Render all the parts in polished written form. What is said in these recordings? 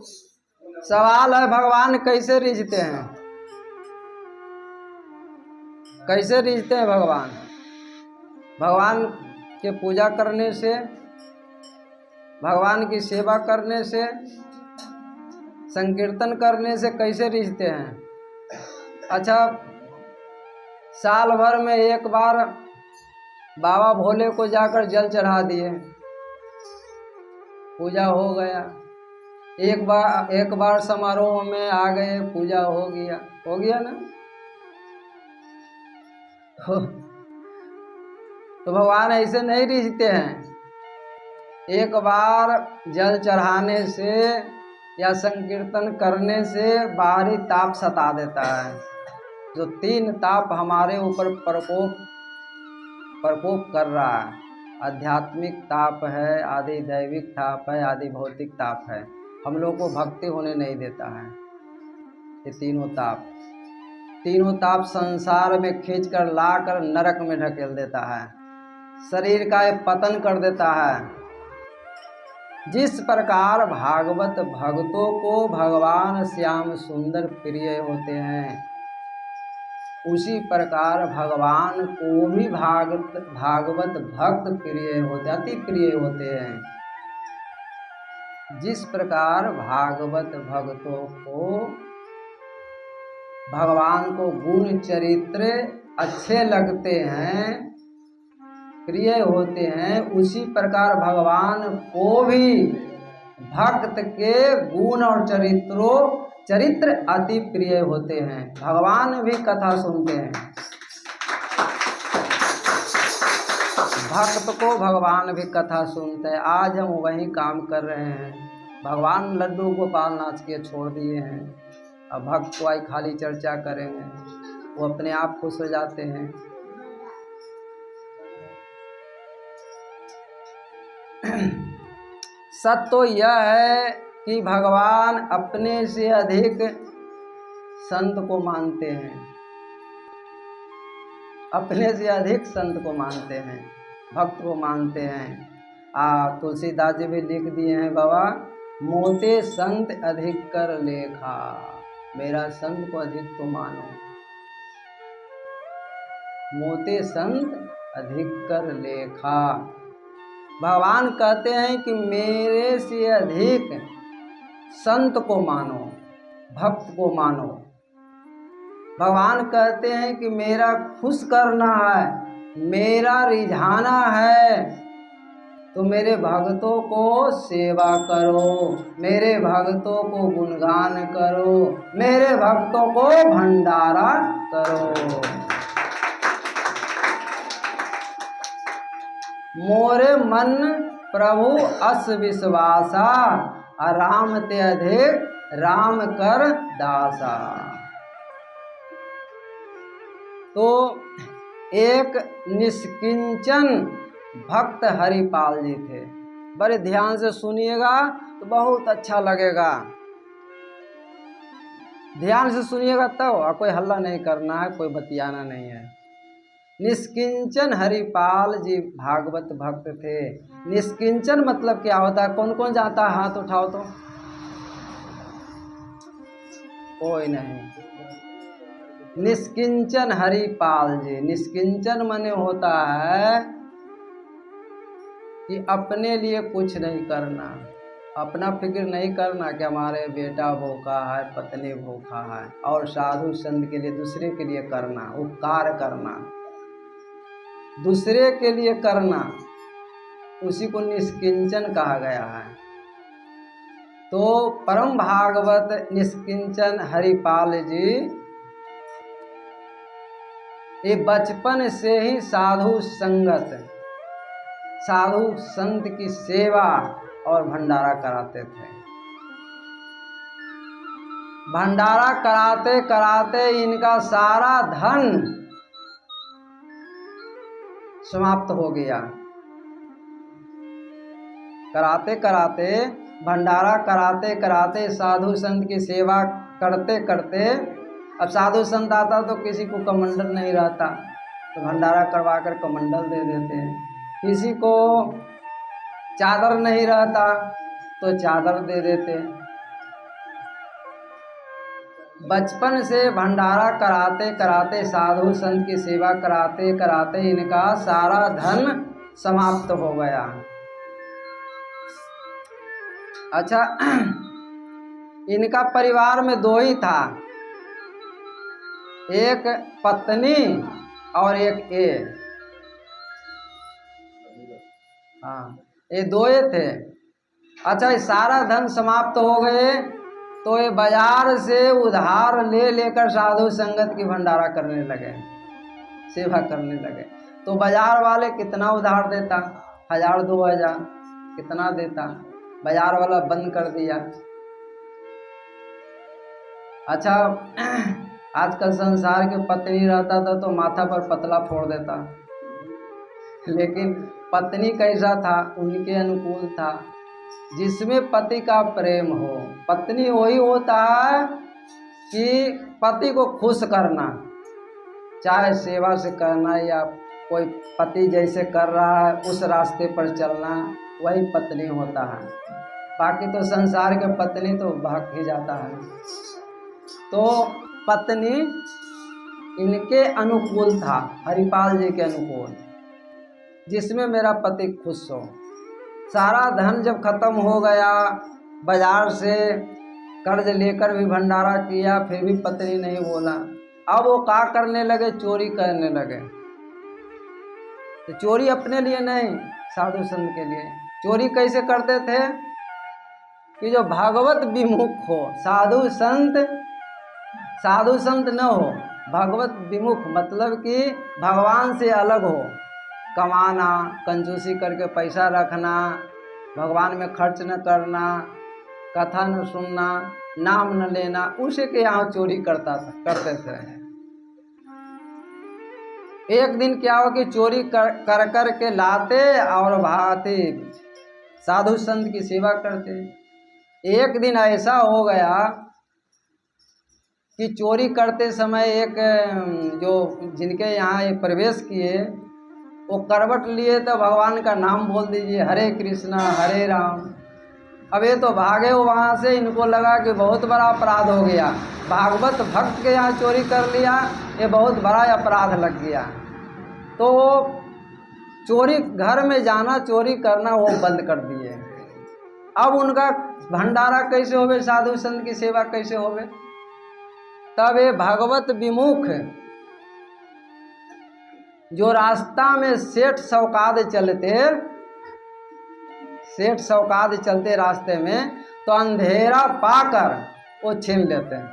सवाल है भगवान कैसे रिझते हैं? कैसे रिझते हैं भगवान? भगवान के पूजा करने से, भगवान की सेवा करने से, संकीर्तन करने से कैसे रिझते हैं? अच्छा, साल भर में एक बार बाबा भोले को जाकर जल चढ़ा दिए, पूजा हो गया। एक बार समारोह में आ गए, पूजा हो गया ना। तो भगवान ऐसे नहीं रिझते हैं। एक बार जल चढ़ाने से या संकीर्तन करने से बाहरी ताप सता देता है। जो 3 ताप हमारे ऊपर प्रकोप कर रहा है, आध्यात्मिक ताप है, आदि दैविक ताप है, आदि भौतिक ताप है, हम लोग को भक्ति होने नहीं देता है। ये तीनों ताप संसार में खींचकर लाकर नरक में ढकेल देता है, शरीर का पतन कर देता है। जिस प्रकार भागवत भक्तों को भगवान श्याम सुंदर प्रिय होते हैं, उसी प्रकार भगवान को भी भागवत भक्त प्रिय होते, अति प्रिय होते हैं। जिस प्रकार भागवत भक्तों को भगवान को गुण चरित्र अच्छे लगते हैं, प्रिय होते हैं, उसी प्रकार भगवान को भी भक्त के गुण और चरित्र अति प्रिय होते हैं। भगवान भी कथा सुनते हैं, भक्त को भगवान भी कथा सुनते हैं। आज हम वही काम कर रहे हैं। भगवान लड्डू गोपाल नाच के छोड़ दिए हैं, अब भक्त को आई खाली चर्चा करेंगे, वो अपने आप खुश हो जाते हैं। सत्य तो यह है कि भगवान अपने से अधिक संत को मानते हैं, अपने से अधिक संत को मानते हैं, भक्त को मानते हैं। तुलसीदास जी भी लिख दिए हैं, बाबा मोते संत अधिक कर लेखा, मेरा संत को अधिक तो मानो। मोते संत अधिक कर लेखा, भगवान कहते हैं कि मेरे से अधिक संत को मानो, भक्त को मानो। भगवान कहते हैं कि मेरा खुश करना है, मेरा रिझाना है, तो मेरे भक्तों को सेवा करो, मेरे भक्तों को गुणगान करो, मेरे भक्तों को भंडारा करो। मोरे मन प्रभु अस विश्वासा, राम ते अधिक राम कर दासा। तो एक निष्किंचन भक्त हरिपाल जी थे, बड़े ध्यान से सुनिएगा तो बहुत अच्छा लगेगा। ध्यान से सुनिएगा तब, कोई हल्ला नहीं करना है, कोई बतियाना नहीं है। निष्किंचन हरिपाल जी भागवत भक्त थे। निष्किंचन मतलब क्या होता है? कौन कौन जानता है? हाथ उठाओ तो। कोई नहीं। निष्किंचन हरिपाल जी, निष्किंचन माने होता है कि अपने लिए कुछ नहीं करना, अपना फिक्र नहीं करना कि हमारे बेटा भूखा है, पत्नी भूखा है, और साधु संत के लिए, दूसरे के लिए करना, उपकार करना, दूसरे के लिए करना, उसी को निष्किंचन कहा गया है। तो परम भागवत निष्किंचन हरिपाल जी ये बचपन से ही साधु संगत, साधु संत की सेवा और भंडारा कराते थे। भंडारा कराते कराते इनका सारा धन समाप्त हो गया। कराते कराते, भंडारा कराते कराते, साधु संत की सेवा करते करते, अब साधु संत आता तो किसी को कमंडल नहीं रहता तो भंडारा करवा कर कमंडल दे देते हैं, किसी को चादर नहीं रहता तो चादर दे देते, बचपन से भंडारा कराते कराते, साधु संत की सेवा कराते कराते इनका सारा धन समाप्त हो गया। अच्छा, इनका परिवार में दो ही था, एक पत्नी और एक ये। हाँ, ये दो ही थे। अच्छा, ये सारा धन समाप्त हो गए तो ये बाजार से उधार ले लेकर साधु संगत की भंडारा करने लगे, सेवा करने लगे। तो बाजार वाले कितना उधार देता? 1000 2000 कितना देता? बाजार वाला बंद कर दिया। अच्छा, आजकल संसार के पत्नी रहता था तो माथा पर पतला फोड़ देता, लेकिन पत्नी कैसा था? उनके अनुकूल था, जिसमें पति का प्रेम हो। पत्नी वही होता है कि पति को खुश करना, चाहे सेवा से करना या कोई पति जैसे कर रहा है उस रास्ते पर चलना, वही पत्नी होता है। बाकी तो संसार के पत्नी तो भाग ही जाता है। तो पत्नी इनके अनुकूल था, हरिपाल जी के अनुकूल, जिसमें मेरा पति खुश हो। सारा धन जब खत्म हो गया, बाजार से कर्ज लेकर भी भंडारा किया, फिर भी पत्नी नहीं बोला। अब वो क्या करने लगे? चोरी करने लगे। तो चोरी अपने लिए नहीं, साधु संत के लिए। चोरी कैसे करते थे? कि जो भागवत विमुख हो, साधु संत न हो, भगवत विमुख मतलब कि भगवान से अलग हो, कमाना, कंजूसी करके पैसा रखना, भगवान में खर्च न करना, कथा न सुनना, नाम न लेना, उसे के यहाँ चोरी करते थे। एक दिन क्या हो कि चोरी कर के लाते और भागते, साधु संत की सेवा करते। एक दिन ऐसा हो गया कि चोरी करते समय एक जो जिनके यहाँ एक प्रवेश किए, वो करवट लिए तो भगवान का नाम बोल दीजिए, हरे कृष्णा हरे राम। अब ये तो भागे हो वहाँ से, इनको लगा कि बहुत बड़ा अपराध हो गया, भागवत भक्त के यहाँ चोरी कर लिया, ये बहुत बड़ा अपराध लग गया। तो चोरी, घर में जाना चोरी करना वो बंद कर दिए। अब उनका भंडारा कैसे होवे, साधु संत की सेवा कैसे होवे? तब ये भगवत विमुख जो रास्ता में सेठ सौकाद चलते रास्ते में, तो अंधेरा पाकर वो छीन लेते हैं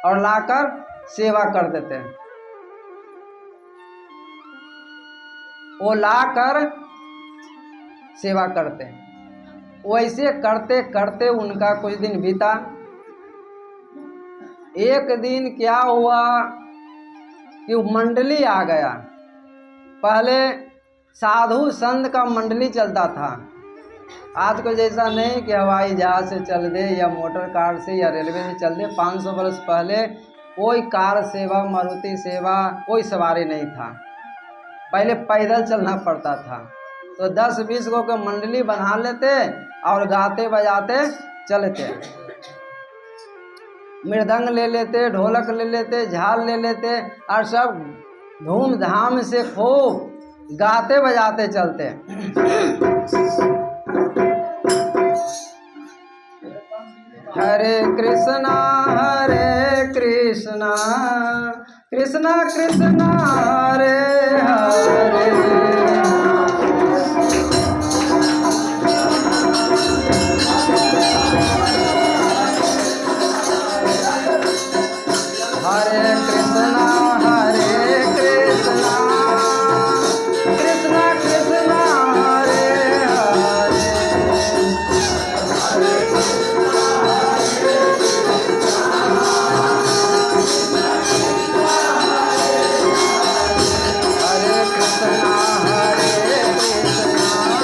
और लाकर सेवा कर देते हैं। वो लाकर सेवा करते हैं। वैसे करते करते उनका कुछ दिन बीता। एक दिन क्या हुआ कि मंडली आ गया। पहले साधु संत का मंडली चलता था, आज को जैसा नहीं कि हवाई जहाज से चल दे या मोटर कार से या रेलवे से चल दे। 500 वर्ष पहले कोई कार सेवा, मारुति सेवा, कोई सवारी नहीं था। पहले पैदल चलना पड़ता था। तो 10-20 गो के मंडली बना लेते और गाते बजाते चलते, मृदंग ले लेते, ढोलक ले लेते, झाल ले लेते और सब धूमधाम से खूब गाते बजाते चलते। हरे कृष्णा कृष्णा कृष्णा हरे हरे, हरे कृष्णा कृष्णा कृष्णा हरे हरे, हरे कृष्णा हरे कृष्णा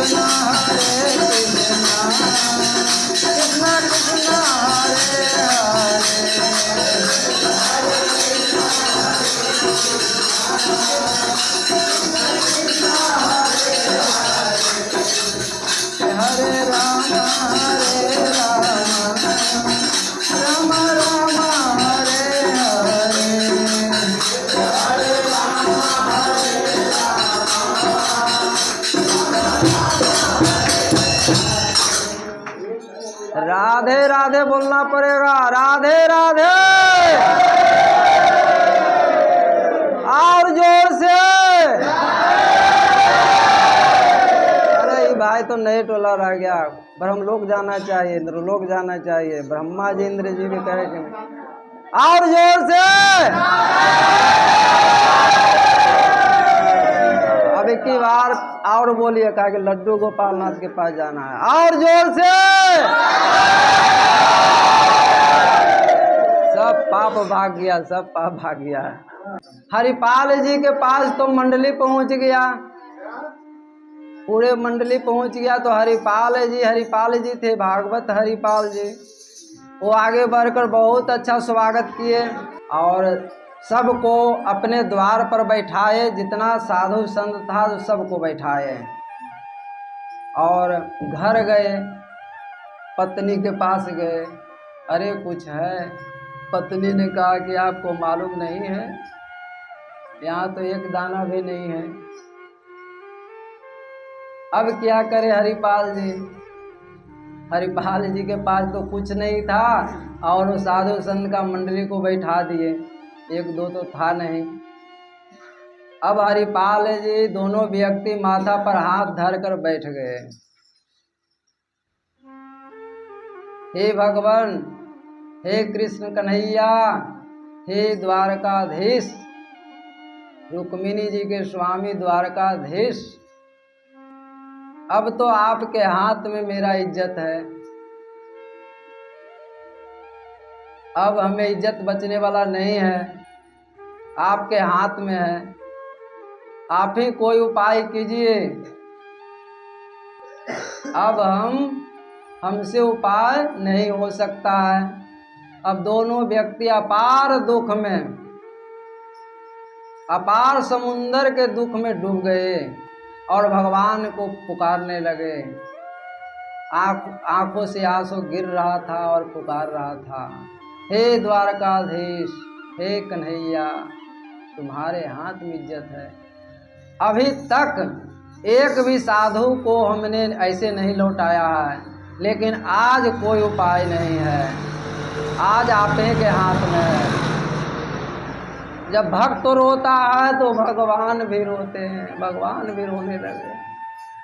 कृष्ण कृष्ण कृष्ण हरे हरे राम राम राम हरे हरे राधे राधे बोलना पड़ेगा। राधे राधे और जोर से। अरे ये भाई तो नए टोला रह गया। ब्रह्मलोक जाना चाहिए, इंद्रलोक जाना चाहिए। ब्रह्मा जी इंद्र जी भी कहे कि और जोर से। अब एक ही बार और बोलिए, कहा कि लड्डू गोपाल नाथ के पास जाना है। और जोर से। सब पाप भाग गया, सब पाप भाग गया। हरिपाल जी के पास तो मंडली पहुंच गया, पूरे मंडली पहुंच गया। तो हरिपाल जी थे भागवत हरिपाल जी। वो आगे बढ़कर बहुत अच्छा स्वागत किए और सबको अपने द्वार पर बैठाए। जितना साधु संत था सबको बैठाए और घर गए, पत्नी के पास गए। अरे कुछ है? पत्नी ने कहा कि आपको मालूम नहीं है, यहाँ तो एक दाना भी नहीं है। अब क्या करे हरिपाल जी? हरिपाल जी के पास तो कुछ नहीं था और साधु संत का मंडली को बैठा दिए, एक दो तो था नहीं। अब हरिपाल जी दोनों व्यक्ति माथा पर हाथ धरकर बैठ गए। हे भगवान, हे कृष्ण कन्हैया, हे द्वारकाधीश, रुक्मिणी जी के स्वामी द्वारकाधीश, अब तो आपके हाथ में मेरा इज्जत है। अब हमें इज्जत बचने वाला नहीं है, आपके हाथ में है। आप ही कोई उपाय कीजिए। अब हमसे उपाय नहीं हो सकता है। अब दोनों व्यक्ति अपार दुख में, अपार समुंदर के दुख में डूब गए और भगवान को पुकारने लगे। आंखों से आंसू गिर रहा था और पुकार रहा था, हे द्वारकाधीश, हे कन्हैया, तुम्हारे हाथ में इज्जत है। अभी तक एक भी साधु को हमने ऐसे नहीं लौटाया है, लेकिन आज कोई उपाय नहीं है। आज आप ही के हाथ में है। जब भक्त रोता है तो भगवान भी रोते हैं, भगवान भी रोने लगे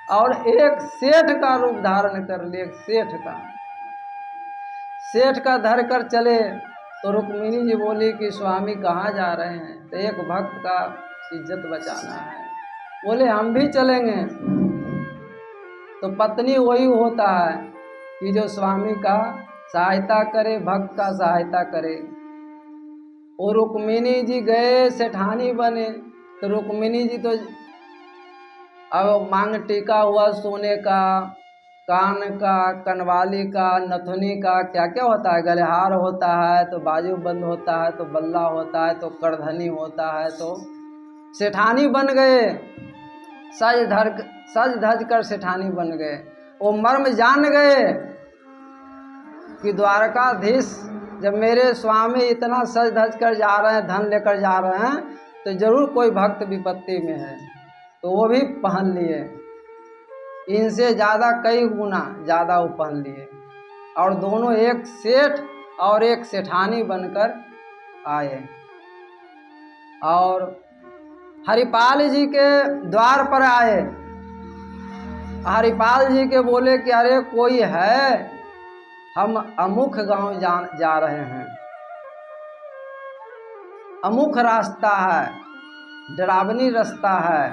और एक सेठ का रूप धारण कर लिए। सेठ का धर कर चले तो रुक्मिणी जी बोली कि स्वामी कहाँ जा रहे हैं? तो एक भक्त का इज्जत बचाना है। बोले हम भी चलेंगे। तो पत्नी वही होता है कि जो स्वामी का सहायता करे, भक्त का सहायता करे। और रुक्मिणी जी गए, सेठानी बने। तो रुक्मिणी जी तो अब मांग टीका हुआ सोने का, कान का, कनवाली का, नथुनी का, क्या क्या होता है, गलेहार होता है, तो बाजू बंद होता है, तो बल्ला होता है, तो करधनी होता है। तो सेठानी बन गए, सज धज कर सेठानी बन गए। वो मर्म जान गए कि द्वारकाधीश जब मेरे स्वामी इतना सज धज कर जा रहे हैं, धन लेकर जा रहे हैं, तो जरूर कोई भक्त विपत्ति में है। तो वो भी पहन लिए, इनसे ज़्यादा कई गुना ज़्यादा वो पहन लिए और दोनों एक सेठ और एक सेठानी बनकर आए और हरिपाल जी के द्वार पर आए। हरिपाल जी के बोले कि अरे कोई है, हम अमुख गांव जा रहे हैं, अमुख रास्ता है, डरावनी रास्ता है,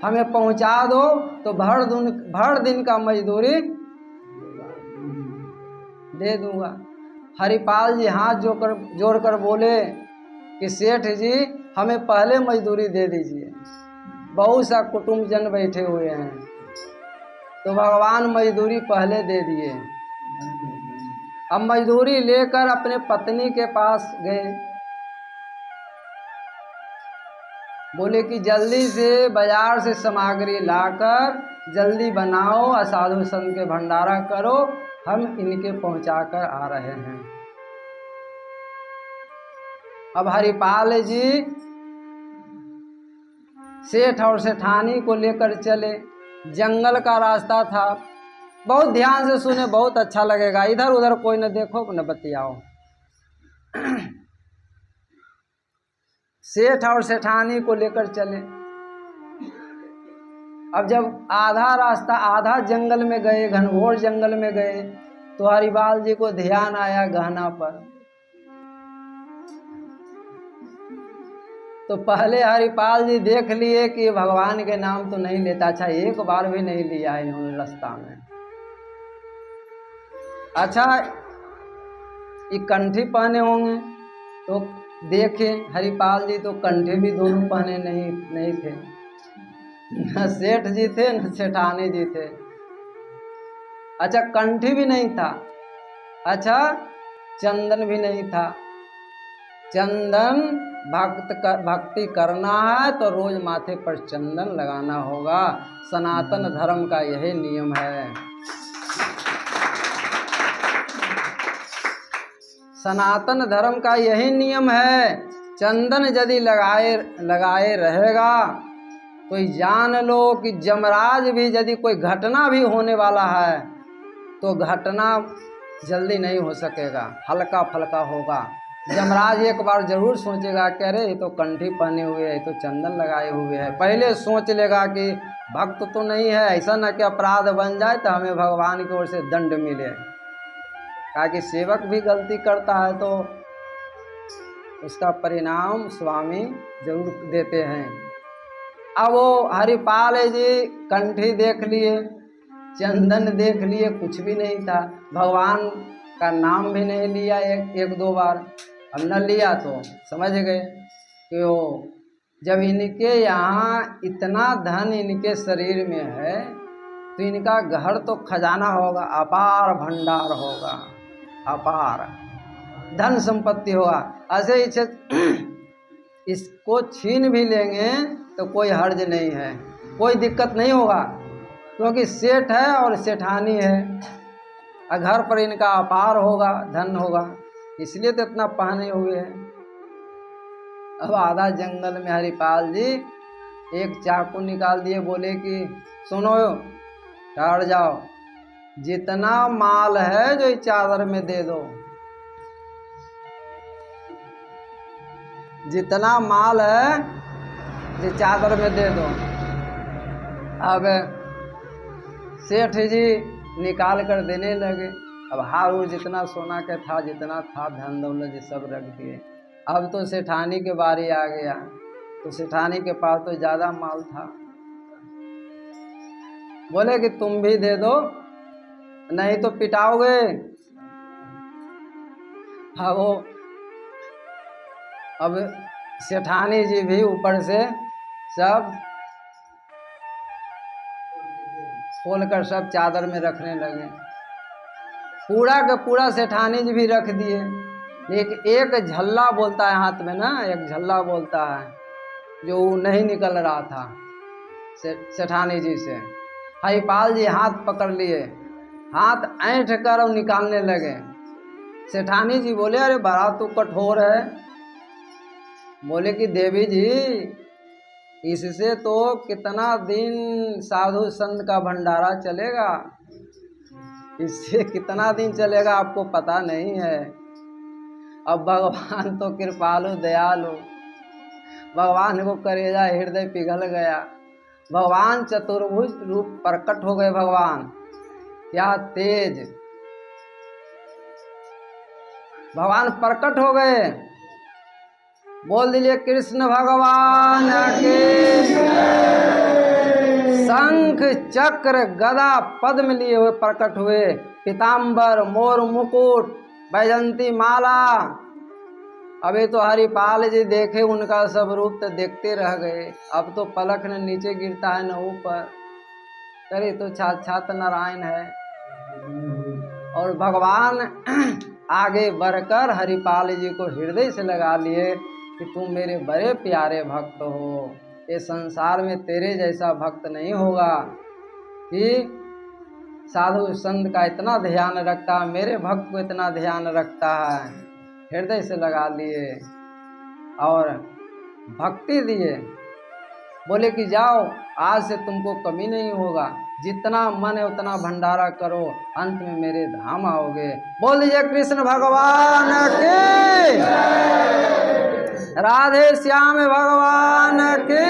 हमें पहुंचा दो तो भर दिन का मजदूरी दे दूंगा। हरिपाल जी हाथ जोड़कर बोले कि सेठ जी हमें पहले मजदूरी दे दीजिए, बहुत सा कुटुंब जन बैठे हुए हैं, तो भगवान मजदूरी पहले दे दिए। अब मजदूरी लेकर अपने पत्नी के पास गए, बोले कि जल्दी से बाजार से सामग्री लाकर जल्दी बनाओ, असाधु संत के भंडारा करो, हम इनके पहुंचा कर आ रहे हैं। अब हरिपाल जी सेठ और सेठानी को लेकर चले। जंगल का रास्ता था, बहुत ध्यान से सुने, बहुत अच्छा लगेगा, इधर उधर कोई न देखो न बतियाओ। सेठ और सेठानी को लेकर चले। अब जब आधा रास्ता, आधा जंगल में गए, घनघोर जंगल में गए, तो हरिपाल जी को ध्यान आया गहना पर। तो पहले हरिपाल जी देख लिए कि भगवान के नाम तो नहीं लेता। अच्छा, एक बार भी नहीं लिया इन्होंने रास्ता में। अच्छा, ये कंठी पहने होंगे, तो देखे हरिपाल जी तो कंठी भी दोनों पहने नहीं थे। न सेठ जी थे न सेठानी जी थे। अच्छा, कंठी भी नहीं था। अच्छा, चंदन भी नहीं था। चंदन भक्ति करना है तो रोज माथे पर चंदन लगाना होगा, सनातन धर्म का यही नियम है। सनातन धर्म का यही नियम है। चंदन यदि लगाए रहेगा तो जान लो कि जमराज भी, यदि कोई घटना भी होने वाला है तो घटना जल्दी नहीं हो सकेगा, हल्का फल्का होगा। जमराज एक बार जरूर सोचेगा कि अरे ये तो कंठी पहने हुए है, तो चंदन लगाए हुए है, पहले सोच लेगा कि भक्त तो नहीं है, ऐसा न कि अपराध बन जाए तो हमें भगवान की ओर से दंड मिले। ताकि सेवक भी गलती करता है तो उसका परिणाम स्वामी जरूर देते हैं। अब वो हरिपाल जी कंठी देख लिए, चंदन देख लिए, कुछ भी नहीं था। भगवान का नाम भी नहीं लिया एक दो बार। अब न लिया तो समझ गए कि वो जब इनके यहाँ इतना धन इनके शरीर में है तो इनका घर तो खजाना होगा, अपार भंडार होगा, अपार धन संपत्ति होगा। ऐसे ही इसको छीन भी लेंगे तो कोई हर्ज नहीं है, कोई दिक्कत नहीं होगा, क्योंकि सेठ है और सेठानी है, और घर पर इनका अपार होगा, धन होगा, इसलिए तो इतना पहने हुए हैं। अब आधा जंगल में हरिपाल जी एक चाकू निकाल दिए, बोले कि सुनो, ठहर जाओ, जितना माल है जो इस चादर में दे दो, जितना माल है जो चादर में दे दो। अब सेठ जी निकाल कर देने लगे। अब हार जितना सोना का था, जितना था धन दौलत जी सब रख दिए। अब तो सेठानी के बारी आ गया, तो सेठानी के पास तो ज़्यादा माल था। बोले कि तुम भी दे दो, नहीं तो पिटाओगे। हाँ, वो अब सेठानी जी भी ऊपर से सब खोलकर सब चादर में रखने लगे। पूरा का पूरा सेठानी जी भी रख दिए। एक झल्ला बोलता है हाथ में ना, एक झल्ला बोलता है जो नहीं निकल रहा था सेठानी जी से। हरिपाल जी हाथ पकड़ लिए, हाथ ऐंठ कर और निकालने लगे। सेठानी जी बोले अरे बड़ा तो कठोर है। बोले कि देवी जी, इससे तो कितना दिन साधु संत का भंडारा चलेगा, इससे कितना दिन चलेगा आपको पता नहीं है। अब भगवान तो कृपालु दयालु, भगवान को करेजा हृदय पिघल गया। भगवान चतुर्भुज रूप प्रकट हो गए। भगवान क्या तेज, भगवान प्रकट हो गए। बोल दिलिए कृष्ण भगवान के। शंख चक्र गदा पद्म लिए हुए प्रकट हुए, पीताम्बर मोर मुकुट बैजंती माला। अभी तो हरिपाल जी देखे उनका सब रूप तो देखते रह गए। अब तो पलक न नीचे गिरता है न ऊपर। करे तो साक्षात नारायण है। और भगवान आगे बढ़कर हरिपाल जी को हृदय से लगा लिए कि तुम मेरे बड़े प्यारे भक्त हो, ये संसार में तेरे जैसा भक्त नहीं होगा कि साधु संत का इतना ध्यान रखता है, मेरे भक्त को इतना ध्यान रखता है। हृदय से लगा लिए और भक्ति दिए, बोले कि जाओ आज से तुमको कमी नहीं होगा, जितना मन है उतना भंडारा करो, अंत में मेरे धाम आओगे। बोल दीजिए कृष्ण भगवान की, राधे श्याम भगवान की।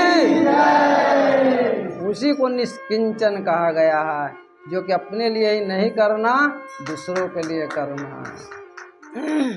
उसी को निष्किंचन कहा गया है, जो कि अपने लिए ही नहीं करना, दूसरों के लिए करना है।